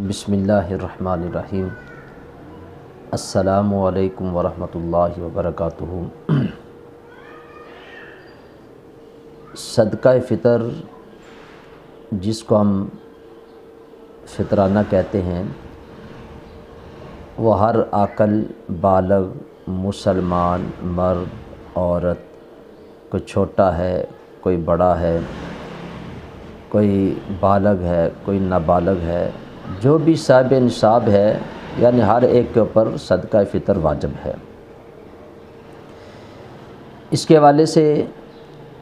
بسم اللہ الرحمن الرحیم۔ السلام علیکم ورحمۃ اللہ وبرکاتہ۔ صدقہ فطر جس کو ہم فطرانہ کہتے ہیں، وہ ہر عاقل بالغ مسلمان مرد عورت، کوئی چھوٹا ہے کوئی بڑا ہے، کوئی بالغ ہے کوئی نابالغ ہے، جو بھی صاحب نصاب ہے، یعنی ہر ایک کے اوپر صدقہ فطر واجب ہے۔ اس کے حوالے سے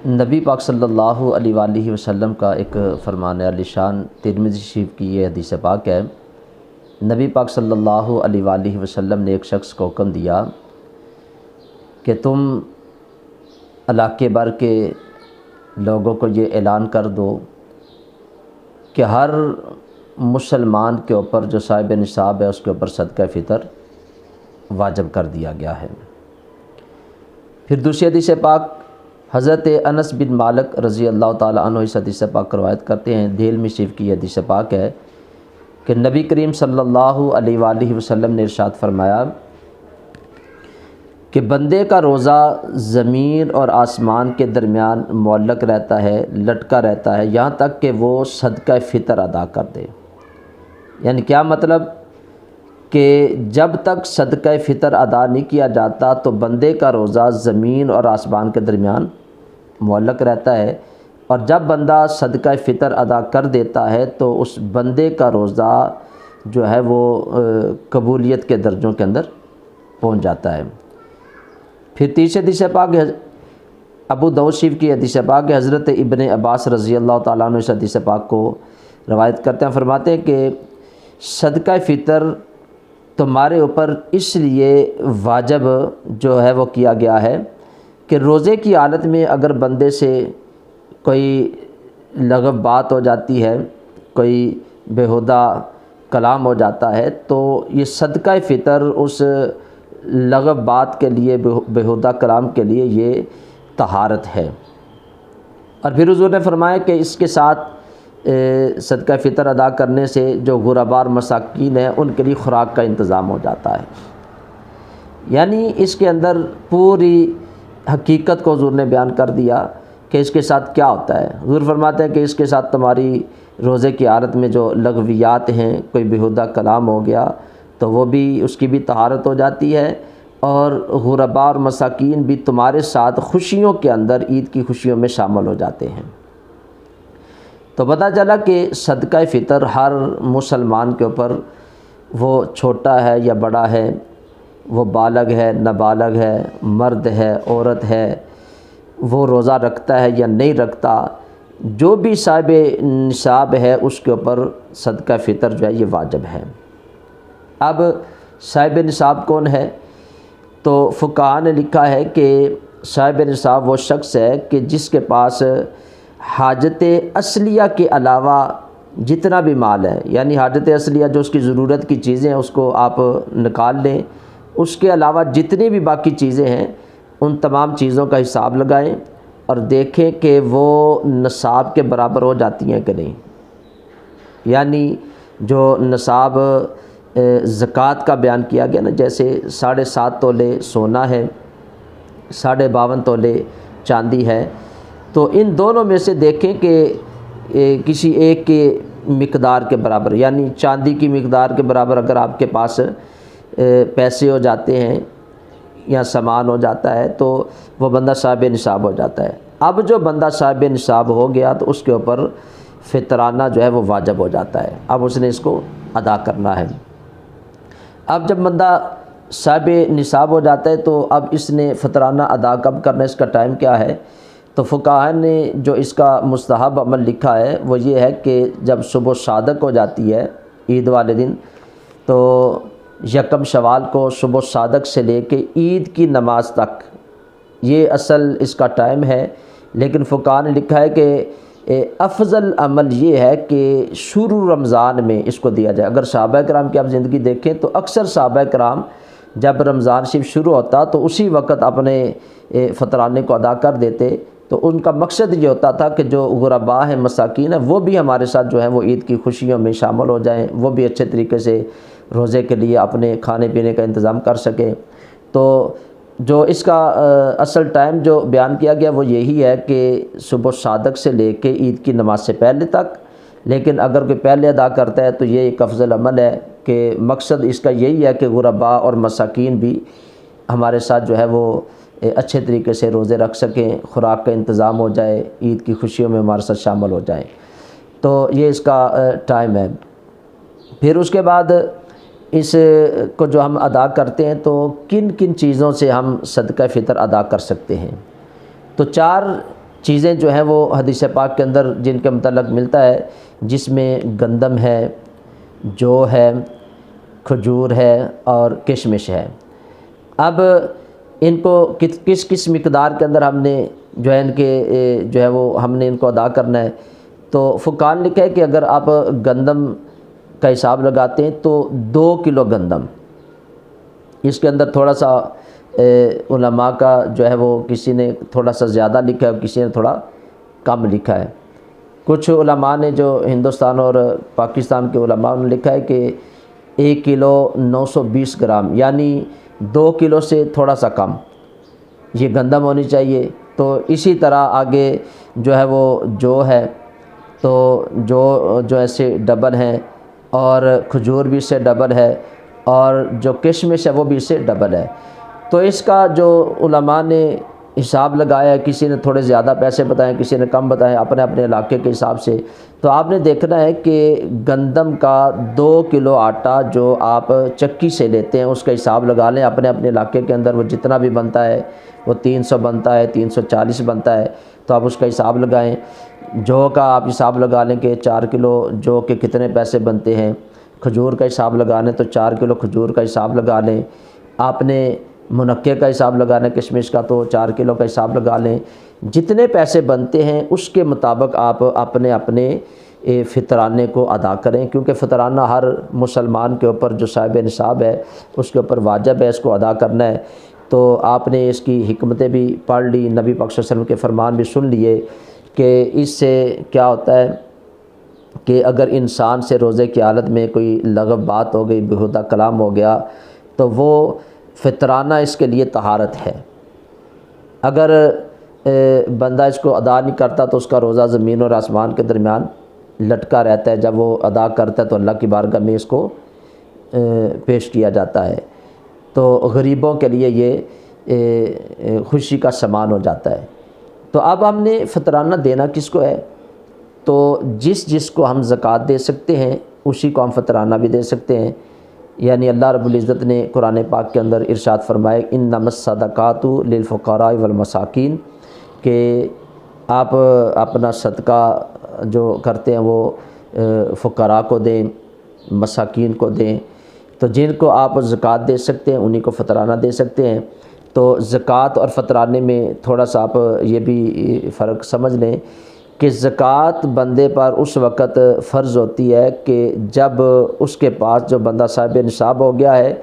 نبی پاک صلی اللہ علیہ وآلہ وسلم کا ایک فرمان عالی شان ترمذی شریف کی یہ حدیث پاک ہے۔ نبی پاک صلی اللہ علیہ وآلہ وسلم نے ایک شخص کو حکم دیا کہ تم علاقے بھر کے لوگوں کو یہ اعلان کر دو کہ ہر مسلمان کے اوپر جو صاحب نصاب ہے اس کے اوپر صدقہ فطر واجب کر دیا گیا ہے۔ پھر دوسری حدیث پاک حضرت انس بن مالک رضی اللہ تعالیٰ عنہ اس حدیث پاک روایت کرتے ہیں، دہلوی شریف کی حدیث پاک ہے کہ نبی کریم صلی اللہ علیہ وآلہ وسلم نے ارشاد فرمایا کہ بندے کا روزہ زمین اور آسمان کے درمیان معلق رہتا ہے، لٹکا رہتا ہے، یہاں تک کہ وہ صدقہ فطر ادا کر دے۔ یعنی کیا مطلب کہ جب تک صدقہ فطر ادا نہیں کیا جاتا تو بندے کا روزہ زمین اور آسمان کے درمیان معلق رہتا ہے، اور جب بندہ صدقہ فطر ادا کر دیتا ہے تو اس بندے کا روزہ جو ہے وہ قبولیت کے درجوں کے اندر پہنچ جاتا ہے۔ پھر تیسری حدیث پاک ابو داؤد شریف کی حدیث پاک حضرت ابن عباس رضی اللہ تعالیٰ عنہ اس حدیث پاک کو روایت کرتے ہیں، فرماتے ہیں کہ صدقہ فطر تمہارے اوپر اس لیے واجب جو ہے وہ کیا گیا ہے کہ روزے کی حالت میں اگر بندے سے کوئی لغو بات ہو جاتی ہے، کوئی بیہودہ کلام ہو جاتا ہے، تو یہ صدقہ فطر اس لغو بات کے لیے، بیہودہ کلام کے لیے یہ طہارت ہے۔ اور پھر حضور نے فرمایا کہ اس کے ساتھ صدقہ فطر ادا کرنے سے جو غرباء اور مساکین ہیں ان کے لیے خوراک کا انتظام ہو جاتا ہے۔ یعنی اس کے اندر پوری حقیقت کو حضور نے بیان کر دیا کہ اس کے ساتھ کیا ہوتا ہے۔ حضور فرماتے ہیں کہ اس کے ساتھ تمہاری روزے کی حالت میں جو لغویات ہیں، کوئی بیہودہ کلام ہو گیا تو وہ بھی، اس کی بھی طہارت ہو جاتی ہے، اور غرباء اور مساکین بھی تمہارے ساتھ خوشیوں کے اندر، عید کی خوشیوں میں شامل ہو جاتے ہیں۔ تو پتہ چلا کہ صدقہ فطر ہر مسلمان کے اوپر، وہ چھوٹا ہے یا بڑا ہے، وہ بالغ ہے نابالغ ہے، مرد ہے عورت ہے، وہ روزہ رکھتا ہے یا نہیں رکھتا، جو بھی صاحب نصاب ہے اس کے اوپر صدقہ فطر جو ہے یہ واجب ہے۔ اب صاحب نصاب کون ہے؟ تو فقہاء نے لکھا ہے کہ صاحب نصاب وہ شخص ہے کہ جس کے پاس حاجت اصلیہ کے علاوہ جتنا بھی مال ہے، یعنی حاجت اصلیہ جو اس کی ضرورت کی چیزیں ہیں اس کو آپ نکال لیں، اس کے علاوہ جتنی بھی باقی چیزیں ہیں ان تمام چیزوں کا حساب لگائیں اور دیکھیں کہ وہ نصاب کے برابر ہو جاتی ہیں کہ نہیں۔ یعنی جو نصاب زکوٰۃ کا بیان کیا گیا نا، جیسے 7.5 تولے سونا ہے، 52.5 تولے چاندی ہے، تو ان دونوں میں سے دیکھیں کہ کسی ایک کے مقدار کے برابر، یعنی چاندی کی مقدار کے برابر اگر آپ کے پاس پیسے ہو جاتے ہیں یا سامان ہو جاتا ہے تو وہ بندہ صاحب نصاب ہو جاتا ہے۔ اب جو بندہ صاحب نصاب ہو گیا تو اس کے اوپر فطرانہ جو ہے وہ واجب ہو جاتا ہے، اب اس نے اس کو ادا کرنا ہے۔ اب جب بندہ صاحب نصاب ہو جاتا ہے تو اب اس نے فطرانہ ادا کب کرنا ہے، اس کا ٹائم کیا ہے؟ تو فقہاء نے جو اس کا مستحب عمل لکھا ہے وہ یہ ہے کہ جب صبح صادق ہو جاتی ہے عید والے دن، تو 1 شوال کو صبح صادق سے لے کے عید کی نماز تک، یہ اصل اس کا ٹائم ہے، لیکن فقہاء نے لکھا ہے کہ افضل عمل یہ ہے کہ شروع رمضان میں اس کو دیا جائے۔ اگر صحابہ کرام کی آپ زندگی دیکھیں تو اکثر صحابہ کرام جب رمضان شریف شروع ہوتا تو اسی وقت اپنے فطرانے کو ادا کر دیتے، تو ان کا مقصد یہ ہوتا تھا کہ جو غرباء ہیں، مساکین ہیں، وہ بھی ہمارے ساتھ جو ہیں وہ عید کی خوشیوں میں شامل ہو جائیں، وہ بھی اچھے طریقے سے روزے کے لیے اپنے کھانے پینے کا انتظام کر سکیں۔ تو جو اس کا اصل ٹائم جو بیان کیا گیا وہ یہی ہے کہ صبح صادق سے لے کے عید کی نماز سے پہلے تک، لیکن اگر کوئی پہلے ادا کرتا ہے تو یہ ایک افضل عمل ہے کہ مقصد اس کا یہی ہے کہ غرباء اور مساکین بھی ہمارے ساتھ جو ہے وہ اچھے طریقے سے روزے رکھ سکیں، خوراک کا انتظام ہو جائے، عید کی خوشیوں میں ہمارے ساتھ شامل ہو جائیں۔ تو یہ اس کا ٹائم ہے۔ پھر اس کے بعد اس کو جو ہم ادا کرتے ہیں تو کن کن چیزوں سے ہم صدقہ فطر ادا کر سکتے ہیں؟ تو 4 چیزیں جو ہیں وہ حدیث پاک کے اندر جن کے متعلق ملتا ہے، جس میں گندم ہے، جو ہے، کھجور ہے اور کشمش ہے۔ اب ان کو کس کس مقدار کے اندر ہم نے جو ہے ان کے جو ہے وہ ہم نے ان کو ادا کرنا ہے؟ تو فقہاء نے لکھا ہے کہ اگر آپ گندم کا حساب لگاتے ہیں تو 2 کلو گندم، اس کے اندر تھوڑا سا علماء کا جو ہے وہ کسی نے تھوڑا سا زیادہ لکھا ہے، کسی نے تھوڑا کم لکھا ہے۔ کچھ علماء نے جو ہندوستان اور پاکستان کے علماء نے لکھا ہے کہ 1 کلو 920 گرام، یعنی 2 کلو سے تھوڑا سا کم یہ گندم ہونی چاہیے۔ تو اسی طرح آگے جو ہے وہ جو ہے، تو جو ایسے ڈبل ہیں، اور کھجور بھی اس سے ڈبل ہے، اور جو کشمش ہے وہ بھی اس سے ڈبل ہے۔ تو اس کا جو علماء نے حساب لگایا ہے، کسی نے تھوڑے زیادہ پیسے بتائے، کسی نے کم بتائے اپنے اپنے علاقے کے حساب سے۔ تو آپ نے دیکھنا ہے کہ گندم کا 2 کلو آٹا جو آپ چکی سے لیتے ہیں اس کا حساب لگا لیں اپنے اپنے علاقے کے اندر، وہ جتنا بھی بنتا ہے، وہ 300 بنتا ہے، 340 بنتا ہے، تو آپ اس کا حساب لگائیں۔ جو کا آپ حساب لگا لیں کہ 4 کلو جو کے کتنے پیسے بنتے ہیں، کھجور کا حساب لگا لیں تو 4 کلو کھجور کا حساب لگا لیں، آپ نے منقے کا حساب لگانا ہے کشمش کا تو 4 کلو کا حساب لگا لیں۔ جتنے پیسے بنتے ہیں اس کے مطابق آپ اپنے اپنے فطرانے کو ادا کریں، کیونکہ فطرانہ ہر مسلمان کے اوپر جو صاحب نصاب ہے اس کے اوپر واجب ہے، اس کو ادا کرنا ہے۔ تو آپ نے اس کی حکمتیں بھی پڑھ لی، نبی پاک صلی اللہ علیہ وسلم کے فرمان بھی سن لیے کہ اس سے کیا ہوتا ہے کہ اگر انسان سے روزے کی حالت میں کوئی لغو بات ہو گئی، بیہودہ کلام ہو گیا، تو وہ فطرانہ اس کے لیے طہارت ہے۔ اگر بندہ اس کو ادا نہیں کرتا تو اس کا روزہ زمین اور آسمان کے درمیان لٹکا رہتا ہے، جب وہ ادا کرتا ہے تو اللہ کی بارگاہ میں اس کو پیش کیا جاتا ہے، تو غریبوں کے لیے یہ خوشی کا سامان ہو جاتا ہے۔ تو اب ہم نے فطرانہ دینا کس کو ہے؟ تو جس کو ہم زکوٰۃ دے سکتے ہیں اسی کو ہم فطرانہ بھی دے سکتے ہیں۔ یعنی اللہ رب العزت نے قرآن پاک کے اندر ارشاد فرمائے انما الصدقات للفقراء والمساکین، کہ آپ اپنا صدقہ جو کرتے ہیں وہ فقراء کو دیں، مساکین کو دیں۔ تو جن کو آپ زکوٰۃ دے سکتے ہیں انہی کو فطرانہ دے سکتے ہیں۔ تو زکوٰۃ اور فطرانے میں تھوڑا سا آپ یہ بھی فرق سمجھ لیں کہ زکوٰۃ بندے پر اس وقت فرض ہوتی ہے کہ جب اس کے پاس جو بندہ صاحب نصاب ہو گیا ہے،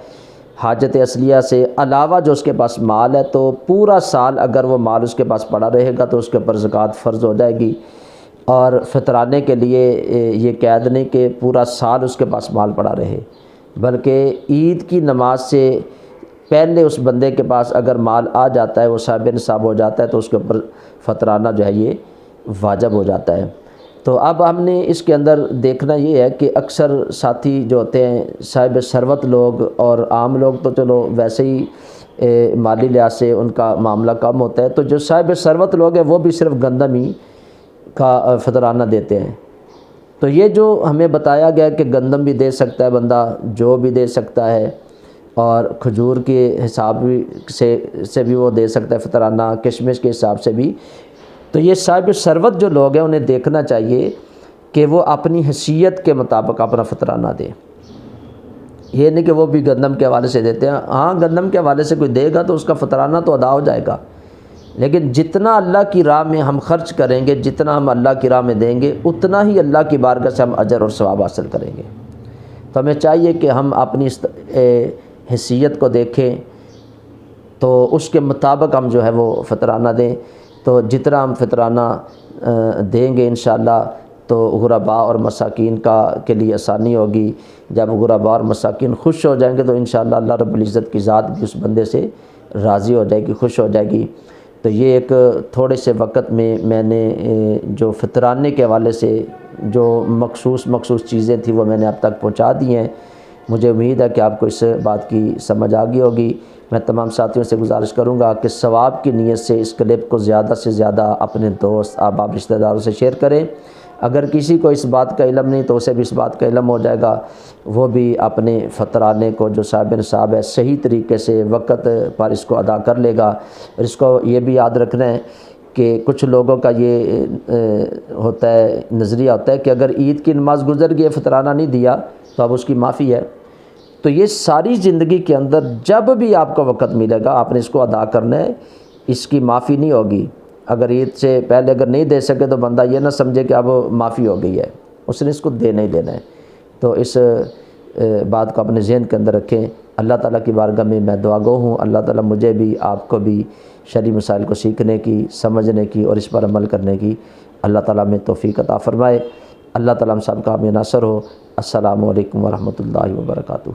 حاجت اصلیہ سے علاوہ جو اس کے پاس مال ہے، تو پورا سال اگر وہ مال اس کے پاس پڑا رہے گا تو اس کے اوپر زکوٰۃ فرض ہو جائے گی۔ اور فطرانے کے لیے یہ قید نہیں کہ پورا سال اس کے پاس مال پڑا رہے، بلکہ عید کی نماز سے پہلے اس بندے کے پاس اگر مال آ جاتا ہے، وہ صاحب نصاب ہو جاتا ہے، تو اس کے اوپر فطرانہ جو ہے یہ واجب ہو جاتا ہے۔ تو اب ہم نے اس کے اندر دیکھنا یہ ہے کہ اکثر ساتھی جو ہوتے ہیں صاحب ثروت لوگ اور عام لوگ تو چلو ویسے ہی مالی لحاظ سے ان کا معاملہ کم ہوتا ہے، تو جو صاحب ثروت لوگ ہیں وہ بھی صرف گندم ہی کا فطرانہ دیتے ہیں۔ تو یہ جو ہمیں بتایا گیا کہ گندم بھی دے سکتا ہے بندہ، جو بھی دے سکتا ہے، اور کھجور کے حساب سے بھی وہ دے سکتا ہے فطرانہ، کشمش کے حساب سے بھی۔ تو یہ صاحب ثروت جو لوگ ہیں انہیں دیکھنا چاہیے کہ وہ اپنی حیثیت کے مطابق اپنا فطرانہ دیں۔ یہ نہیں کہ وہ بھی گندم کے حوالے سے دیتے ہیں، ہاں گندم کے حوالے سے کوئی دے گا تو اس کا فطرانہ تو ادا ہو جائے گا، لیکن جتنا اللہ کی راہ میں ہم خرچ کریں گے، جتنا ہم اللہ کی راہ میں دیں گے، اتنا ہی اللہ کی بارگاہ سے ہم اجر اور ثواب حاصل کریں گے۔ تو ہمیں چاہیے کہ ہم اپنی حیثیت کو دیکھیں تو اس کے مطابق ہم جو ہے وہ فطرانہ دیں۔ تو جتنا ہم فطرانہ دیں گے انشاءاللہ تو غرباء اور مساکین کے لیے آسانی ہوگی۔ جب غرباء اور مساکین خوش ہو جائیں گے تو انشاءاللہ اللہ رب العزت کی ذات بھی اس بندے سے راضی ہو جائے گی، خوش ہو جائے گی۔ تو یہ ایک تھوڑے سے وقت میں نے جو فطرانے کے حوالے سے جو مخصوص چیزیں تھیں وہ میں نے اب تک پہنچا دی ہیں۔ مجھے امید ہے کہ آپ کو اس بات کی سمجھ آ گئی ہوگی۔ میں تمام ساتھیوں سے گزارش کروں گا کہ ثواب کی نیت سے اس کلپ کو زیادہ سے زیادہ اپنے دوست احباب رشتہ داروں سے شیئر کریں۔ اگر کسی کو اس بات کا علم نہیں تو اسے بھی اس بات کا علم ہو جائے گا، وہ بھی اپنے فطرانے کو جو صاحب نصاب ہے صحیح طریقے سے وقت پر اس کو ادا کر لے گا۔ اور اس کو یہ بھی یاد رکھنا ہے کہ کچھ لوگوں کا یہ ہوتا ہے، نظریہ ہوتا ہے کہ اگر عید کی نماز گزر گئی فطرانہ نہیں دیا تو اب اس کی معافی ہے۔ تو یہ ساری زندگی کے اندر جب بھی آپ کو وقت ملے گا آپ نے اس کو ادا کرنا ہے، اس کی معافی نہیں ہوگی۔ اگر عید سے پہلے اگر نہیں دے سکے تو بندہ یہ نہ سمجھے کہ اب معافی ہو گئی ہے، اس نے اس کو دینا ہی دینا ہے۔ تو اس بات کو اپنے ذہن کے اندر رکھیں۔ اللہ تعالیٰ کی بارگاہ میں دعا گو ہوں، اللہ تعالیٰ مجھے بھی آپ کو بھی شرعی مسائل کو سیکھنے کی، سمجھنے کی اور اس پر عمل کرنے کی اللہ تعالیٰ میں توفیق عطا فرمائے۔ اللہ تعالیٰ ہم سب کا حامی ناصر ہو۔ السلام علیکم ورحمۃ اللہ وبرکاتہ۔